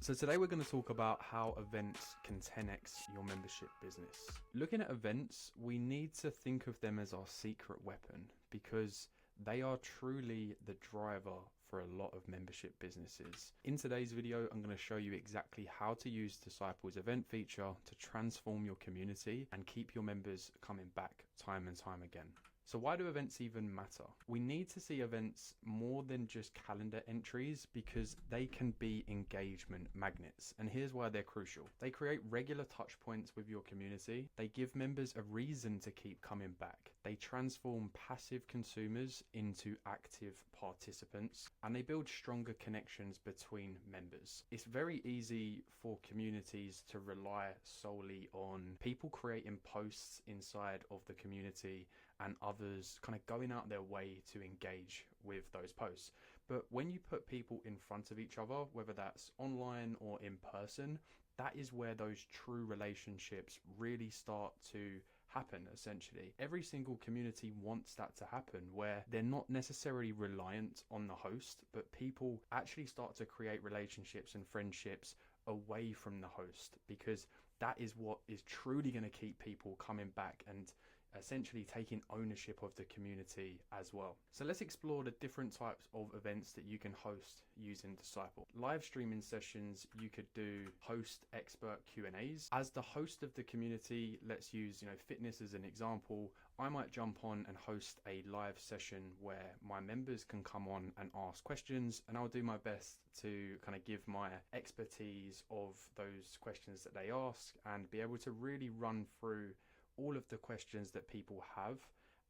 So today we're going to talk about how events can 10x your membership business. Looking at events, we need to think of them as our secret weapon because they are truly the driver for a lot of membership businesses. In today's video, I'm going to show you exactly how to use Disciple's event feature to transform your community and keep your members coming back time and time again. So why do events even matter? We need to see events more than just calendar entries because they can be engagement magnets. And here's why they're crucial. They create regular touch points with your community. They give members a reason to keep coming back. They transform passive consumers into active participants, and they build stronger connections between members. It's very easy for communities to rely solely on people creating posts inside of the community and others kind of going out their way to engage with those posts. But when you put people in front of each other, whether that's online or in person, that is where those true relationships really start to happen, essentially. Every single community wants that to happen, where they're not necessarily reliant on the host, but people actually start to create relationships and friendships away from the host, because that is what is truly going to keep people coming back and essentially taking ownership of the community as well. So let's explore the different types of events that you can host using Disciple. Live streaming sessions, you could do host expert Q&As. As the host of the community, let's use fitness as an example. I might jump on and host a live session where my members can come on and ask questions, and I'll do my best to kind of give my expertise of those questions that they ask and be able to really run through all of the questions that people have.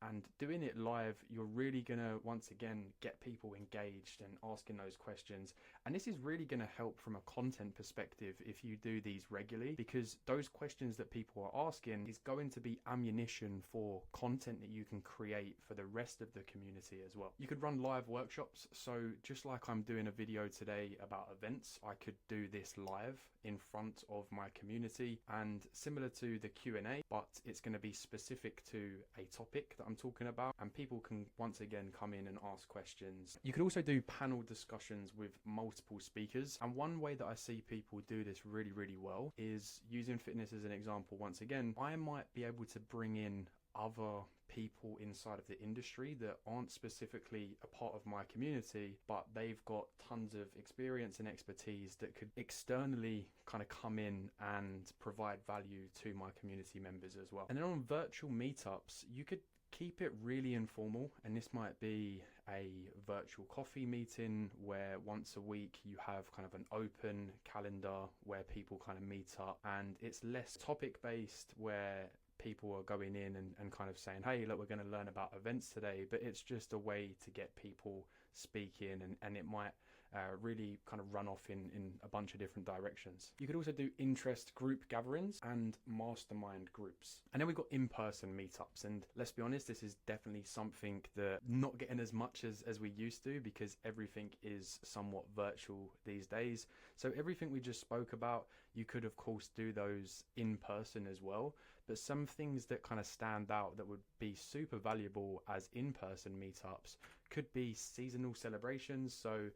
And doing it live, you're really going to, once again, get people engaged and asking those questions. And this is really going to help from a content perspective if you do these regularly, because those questions that people are asking is going to be ammunition for content that you can create for the rest of the community as well. You could run live workshops. So just like I'm doing a video today about events, I could do this live in front of my community, and similar to the Q&A, but it's going to be specific to a topic that I'm talking about, and people can once again come in and ask questions. You could also do panel discussions with multiple speakers, and one way that I see people do this really well is using fitness as an example. Once again, I might be able to bring in other people inside of the industry that aren't specifically a part of my community, but they've got tons of experience and expertise that could externally kind of come in and provide value to my community members as well. And then on virtual meetups, you could keep it really informal, and this might be a virtual coffee meeting where once a week you have kind of an open calendar where people kind of meet up, and it's less topic based where people are going in and kind of saying, hey, look, we're going to learn about events today, but it's just a way to get people speaking, and it might really kind of run off in a bunch of different directions. You could also do interest group gatherings and mastermind groups. And then we've got in-person meetups, and let's be honest, this is definitely something that not getting as much as we used to, because everything is somewhat virtual these days. So everything we just spoke about, you could of course do those in person as well, but some things that kind of stand out that would be super valuable as in-person meetups could be seasonal celebrations. So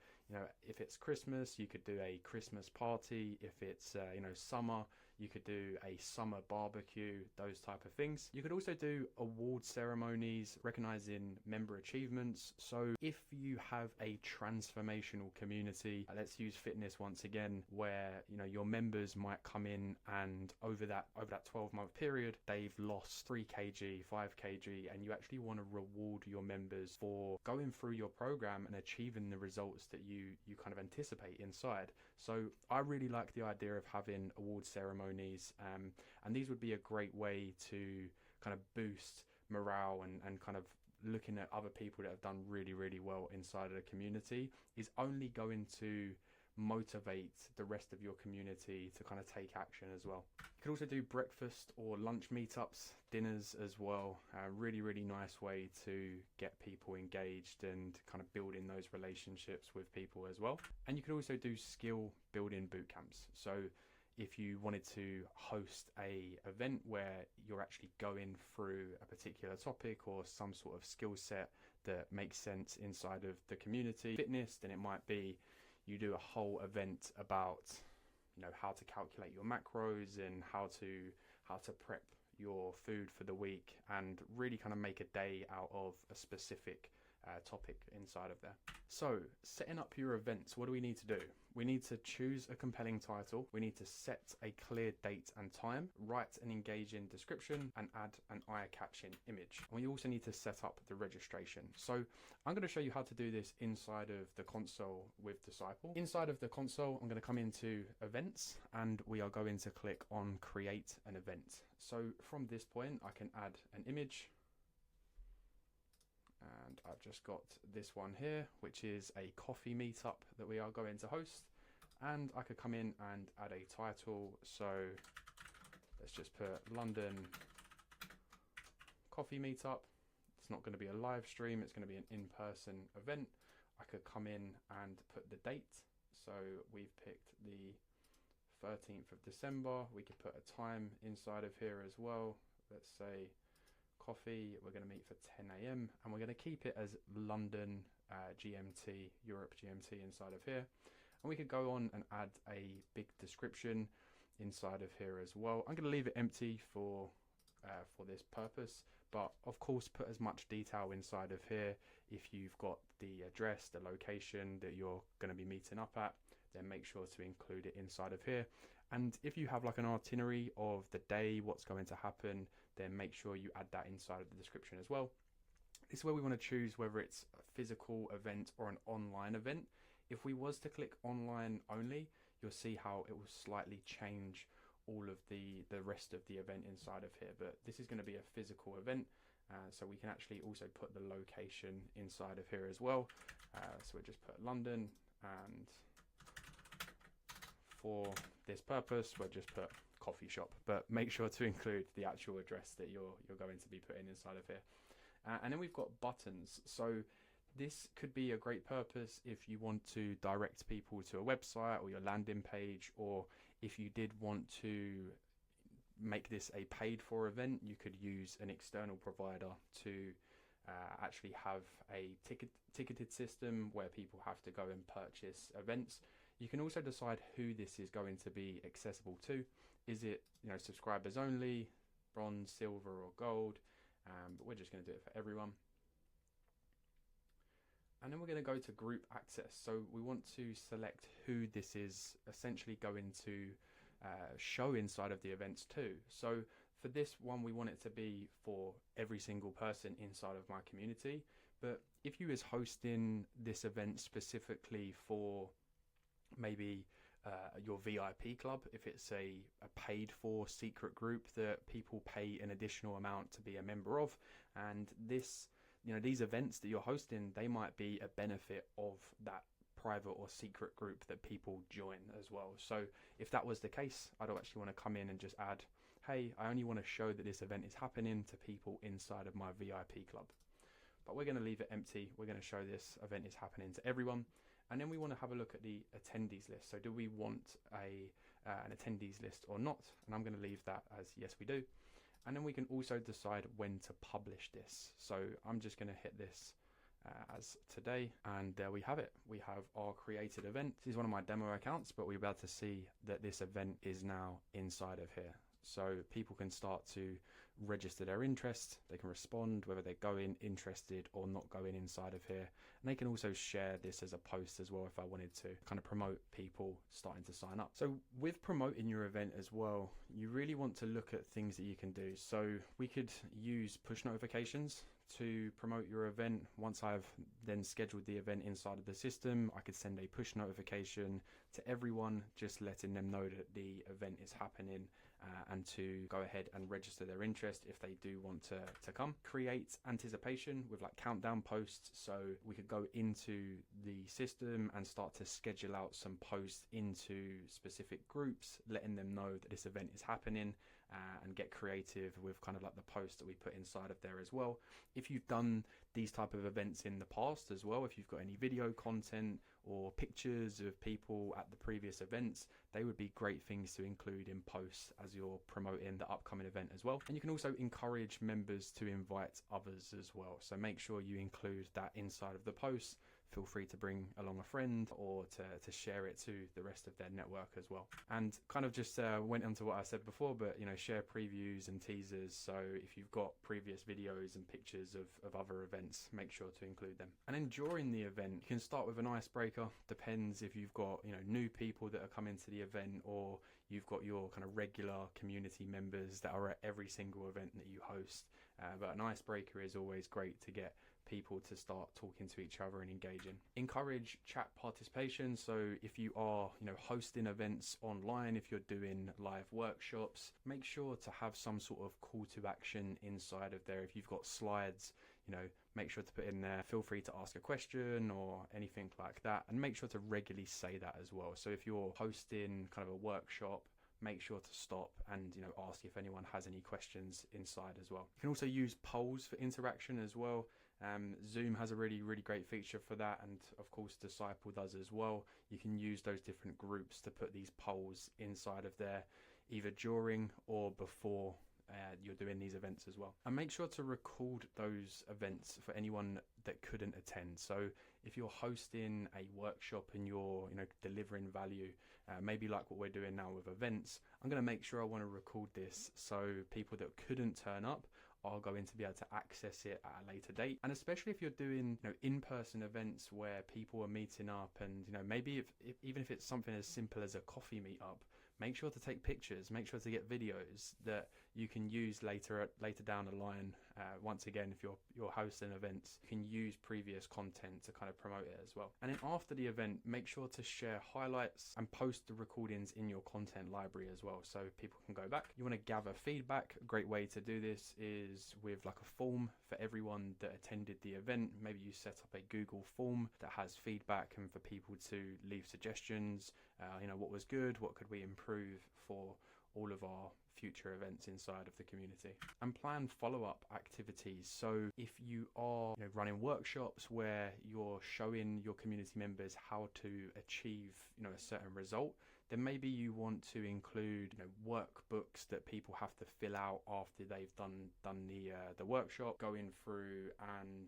if it's Christmas, you could do a Christmas party. If it's summer, you could do a summer barbecue, those type of things. You could also do award ceremonies recognizing member achievements. So if you have a transformational community, let's use fitness once again, where your members might come in and over that 12-month period, they've lost 3 kg, 5 kg, and you actually want to reward your members for going through your program and achieving the results that you kind of anticipate inside. So I really like the idea of having award ceremonies, and these would be a great way to kind of boost morale and kind of looking at other people that have done really well inside of the community is only going to motivate the rest of your community to kind of take action as well. You could also do breakfast or lunch meetups, dinners as well. A really nice way to get people engaged and kind of building those relationships with people as well. And you could also do skill building boot camps. So if you wanted to host a event where you're actually going through a particular topic or some sort of skill set that makes sense inside of the community fitness, then it might be you do a whole event about how to calculate your macros and how to prep your food for the week, and really kind of make a day out of a specific topic inside of there. So setting up your events, what do we need to do? We need to choose a compelling title. We need to set a clear date and time, write an engaging description, and add an eye-catching image. And we also need to set up the registration. So I'm going to show you how to do this inside of the console with Disciple. Inside of the console, I'm going to come into events, and we are going to click on create an event. So from this point, I can add an image. And I've just got this one here, which is a coffee meetup that we are going to host. And I could come in and add a title. So let's just put London coffee meetup. It's not going to be a live stream. It's going to be an in-person event. I could come in and put the date. So we've picked the 13th of December. We could put a time inside of here as well. Let's say coffee, we're going to meet for 10 a.m. and we're going to keep it as London GMT, Europe GMT inside of here. And we could go on and add a big description inside of here as well. I'm going to leave it empty for this purpose, but of course put as much detail inside of here. If you've got the address, the location that you're going to be meeting up at, then make sure to include it inside of here. And if you have like an itinerary of the day, what's going to happen, then make sure you add that inside of the description as well. This is where we want to choose whether it's a physical event or an online event. If we was to click online only, you'll see how it will slightly change all of the rest of the event inside of here. But this is going to be a physical event, so we can actually also put the location inside of here as well. So we'll just put London, and for this purpose, we'll just put coffee shop, but make sure to include the actual address that you're going to be putting inside of here. And then we've got buttons. So this could be a great purpose if you want to direct people to a website or your landing page, or if you did want to make this a paid for event, you could use an external provider to actually have a ticketed system where people have to go and purchase events. You can also decide who this is going to be accessible to. Is it, subscribers only, bronze, silver, or gold? But we're just going to do it for everyone. And then we're going to go to group access. So we want to select who this is essentially going to show inside of the events too. So for this one, we want it to be for every single person inside of my community. But if you is hosting this event specifically for maybe your VIP club, if it's a paid for secret group that people pay an additional amount to be a member of, and this, these events that you're hosting, they might be a benefit of that private or secret group that people join as well. So if that was the case, I'd actually want to come in and just add, hey, I only want to show that this event is happening to people inside of my VIP club. But we're going to leave it empty. We're going to show this event is happening to everyone. And then we want to have a look at the attendees list. So do we want an attendees list or not? And I'm going to leave that as yes, we do. And then we can also decide when to publish this. So I'm just going to hit this as today, and there we have it. We have our created event. This is one of my demo accounts, but we're about to see that this event is now inside of here. So people can start to register their interest. They can respond whether they're going interested or not going inside of here. And they can also share this as a post as well if I wanted to kind of promote people starting to sign up. So with promoting your event as well, you really want to look at things that you can do. So we could use push notifications to promote your event. Once I've then scheduled the event inside of the system, I could send a push notification to everyone, just letting them know that the event is happening and to go ahead and register their interest if they do want to come. Create anticipation with like countdown posts. So we could go into the system and start to schedule out some posts into specific groups, letting them know that this event is happening, and get creative with kind of like the posts that we put inside of there as well. If you've done these type of events in the past as well, if you've got any video content or pictures of people at the previous events, they would be great things to include in posts as you're promoting the upcoming event as well. And you can also encourage members to invite others as well. So make sure you include that inside of the post feel free to bring along a friend or to share it to the rest of their network as well. And kind of just went into what I said before, but share previews and teasers. So if you've got previous videos and pictures of other events, make sure to include them. And then during the event, you can start with an icebreaker. Depends if you've got new people that are coming to the event, or you've got your kind of regular community members that are at every single event that you host. But an icebreaker is always great to get people to start talking to each other and engaging. Encourage chat participation. So if you are hosting events online, if you're doing live workshops, make sure to have some sort of call to action inside of there. If you've got slides, make sure to put in there, feel free to ask a question or anything like that, and make sure to regularly say that as well. So if you're hosting kind of a workshop, make sure to stop and ask if anyone has any questions inside as well. You can also use polls for interaction as well. Zoom has a really great feature for that, and of course Disciple does as well. You can use those different groups to put these polls inside of there, either during or before you're doing these events as well. And make sure to record those events for anyone that couldn't attend. So if you're hosting a workshop and you're delivering value, maybe like what we're doing now with events, I'm going to make sure I want to record this so people that couldn't turn up are going to be able to access it at a later date. And especially if you're doing in-person events where people are meeting up, and maybe even if it's something as simple as a coffee meetup, make sure to take pictures, make sure to get videos that you can use later down the line. Once again, if you're hosting events, you can use previous content to kind of promote it as well. And then after the event, make sure to share highlights and post the recordings in your content library as well, so people can go back. You want to gather feedback. A great way to do this is with like a form for everyone that attended the event. Maybe you set up a Google form that has feedback and for people to leave suggestions. What was good, what could we improve for all of our future events inside of the community. And plan follow-up activities. So if you are running workshops where you're showing your community members how to achieve a certain result, then maybe you want to include workbooks that people have to fill out after they've done the workshop, going through and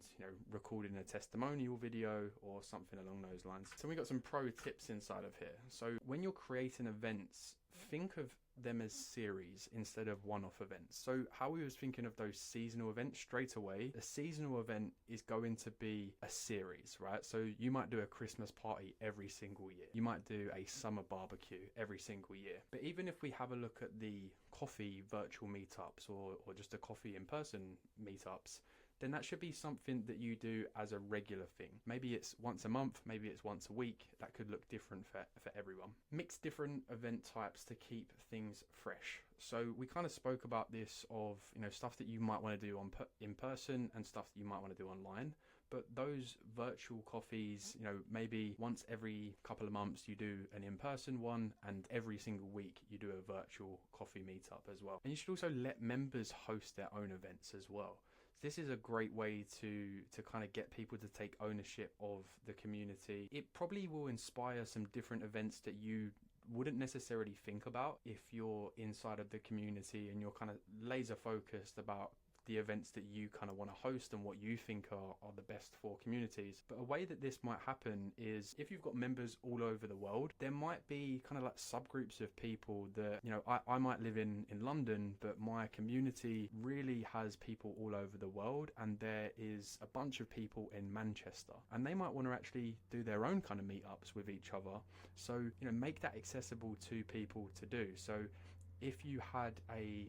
recording a testimonial video or something along those lines. So we got some pro tips inside of here. So when you're creating events, think of them as series instead of one-off events. So how we was thinking of those seasonal events straight away, a seasonal event is going to be a series, right? So you might do a Christmas party every single year. You might do a summer barbecue every single year. But even if we have a look at the coffee virtual meetups or just a coffee in-person meetups, then that should be something that you do as a regular thing. Maybe it's once a month, maybe it's once a week. That could look different for everyone. Mix different event types to keep things fresh. So we kind of spoke about this of stuff that you might want to do in person and stuff that you might want to do online. But those virtual coffees, maybe once every couple of months you do an in-person one, and every single week you do a virtual coffee meetup as well. And you should also let members host their own events as well. This is a great way to kind of get people to take ownership of the community. It probably will inspire some different events that you wouldn't necessarily think about if you're inside of the community and you're kind of laser focused about the events that you kind of want to host and what you think are the best for communities. But a way that this might happen is if you've got members all over the world, there might be kind of like subgroups of people that, I might live in London, but my community really has people all over the world, and there is a bunch of people in Manchester, and they might want to actually do their own kind of meetups with each other. So, make that accessible to people to do. So if you had a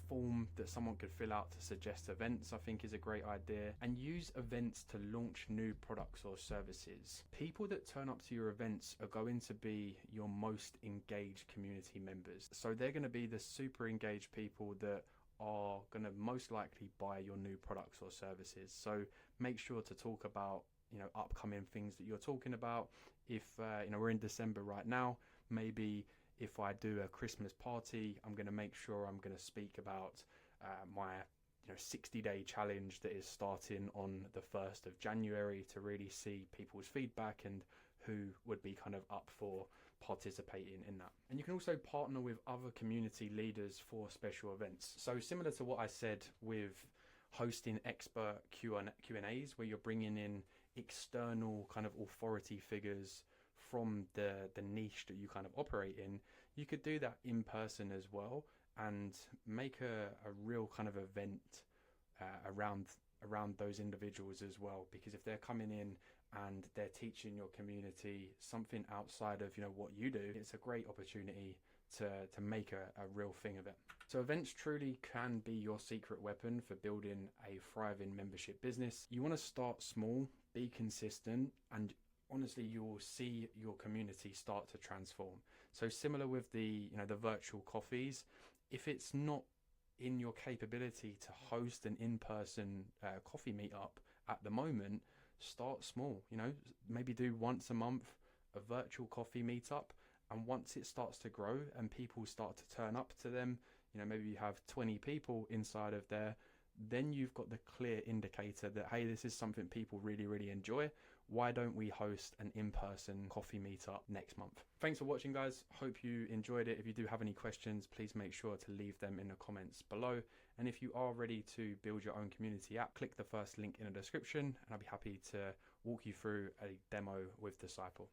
form that someone could fill out to suggest events, I think is a great idea. And use events to launch new products or services. People that turn up to your events are going to be your most engaged community members. So they're going to be the super engaged people that are going to most likely buy your new products or services. So make sure to talk about upcoming things that you're talking about. If we're in December right now, maybe if I do a Christmas party, I'm going to make sure I'm going to speak about my 60-day challenge that is starting on the 1st of January to really see people's feedback and who would be kind of up for participating in that. And you can also partner with other community leaders for special events. So similar to what I said with hosting expert Q&As, where you're bringing in external kind of authority figures from the niche that you kind of operate in, you could do that in person as well, and make a real kind of event around those individuals as well. Because if they're coming in and they're teaching your community something outside of what you do, it's a great opportunity to make a real thing of it. So events truly can be your secret weapon for building a thriving membership business. You want to start small, be consistent, and honestly, you will see your community start to transform. So similar with the the virtual coffees, if it's not in your capability to host an in-person coffee meetup at the moment, start small. Maybe do once a month a virtual coffee meetup, and once it starts to grow and people start to turn up to them, maybe you have 20 people inside of there, then you've got the clear indicator that, hey, this is something people really enjoy. Why don't we host an in-person coffee meetup next month? Thanks for watching, guys. Hope you enjoyed it. If you do have any questions, please make sure to leave them in the comments below. And if you are ready to build your own community app, click the first link in the description and I'll be happy to walk you through a demo with Disciple.